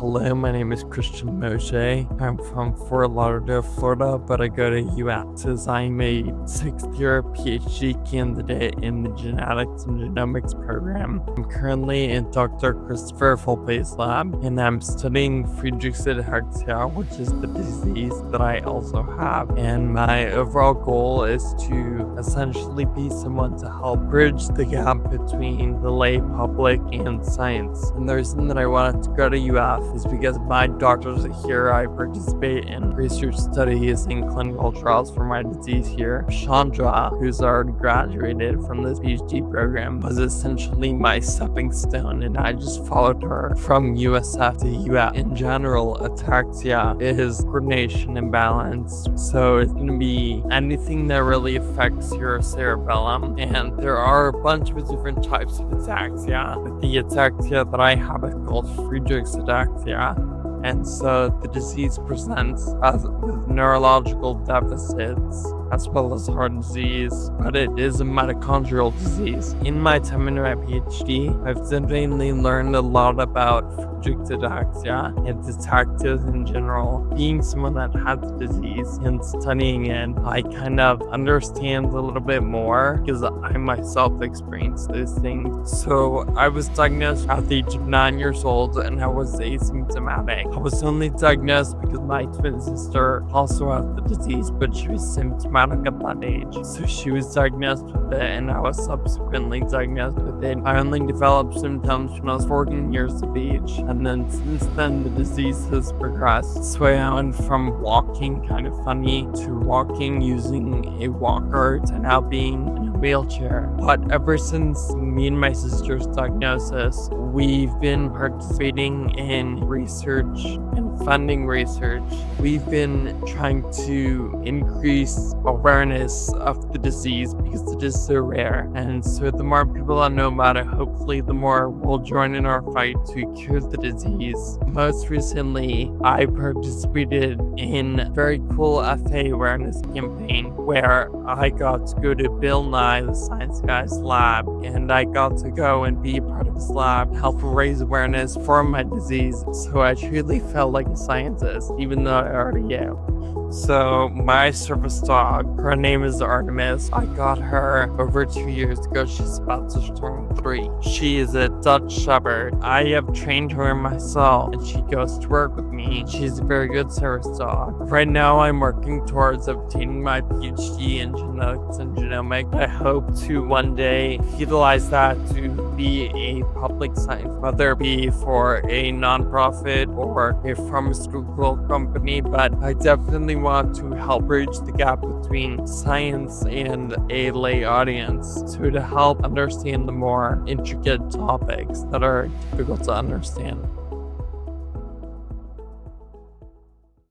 Hello, my name is Christian Mose. I'm from Fort Lauderdale, Florida, but I go to UAT. I'm a 6th-year PhD candidate in the Genetics and Genomics program. I'm currently in Dr. Christopher Volpe's lab, and I'm studying Friedreich's ataxia, which is the disease that I also have. And my overall goal is to essentially be someone to help bridge the gap between the lay public and science. And the reason that I wanted to go to UF is because my doctors here, I participate in research studies and clinical trials for my disease here. Chandra, who's already graduated from this PhD program, was essentially my stepping stone, and I just followed her from USF to UF. In general, ataxia is coordination imbalance, so it's going to be anything that really affects your cerebellum, and there are a bunch of different types of ataxia. The ataxia that I have is called Friedreich's ataxia, and so the disease presents with neurological deficits as well as heart disease, but it is a mitochondrial disease. In my time in my PhD, I've definitely learned a lot about Friedreich's ataxia and ataxias in general. Being someone that has the disease and studying it, I kind of understand a little bit more because I myself experienced those things. So I was diagnosed at the age of 9 years old, and I was asymptomatic. I was only diagnosed because my twin sister also had the disease, but she was symptomatic at that age. So she was diagnosed with it, and I was subsequently diagnosed with it. I only developed symptoms when I was 14 years of age, and then since then the disease has progressed. So I went from walking kind of funny to walking using a walker to now being in a wheelchair. But ever since me and my sister's diagnosis, we've been participating in research and funding research. We've been trying to increase awareness of the disease because it is so rare. And so the more people that know about it, hopefully the more will join in our fight to cure the disease. Most recently, I participated in a very cool FA awareness campaign where I got to go to Bill Nye, the science guy's lab, and I got to go and be a part of his lab, help raise awareness for my disease. So I truly felt like a scientist, even though I already am. So my service dog, her name is Artemis. I got her over 2 years ago. She's about to turn 3. She is a Dutch Shepherd. I have trained her myself, and she goes to work with me. She's a very good service dog. Right now, I'm working towards obtaining my PhD in Genetics and Genomics. I hope to one day utilize that to be a public science, whether it be for a nonprofit or a pharmaceutical company, but I definitely want to help bridge the gap between science and a lay audience, so to help understand the more intricate topics that are difficult to understand.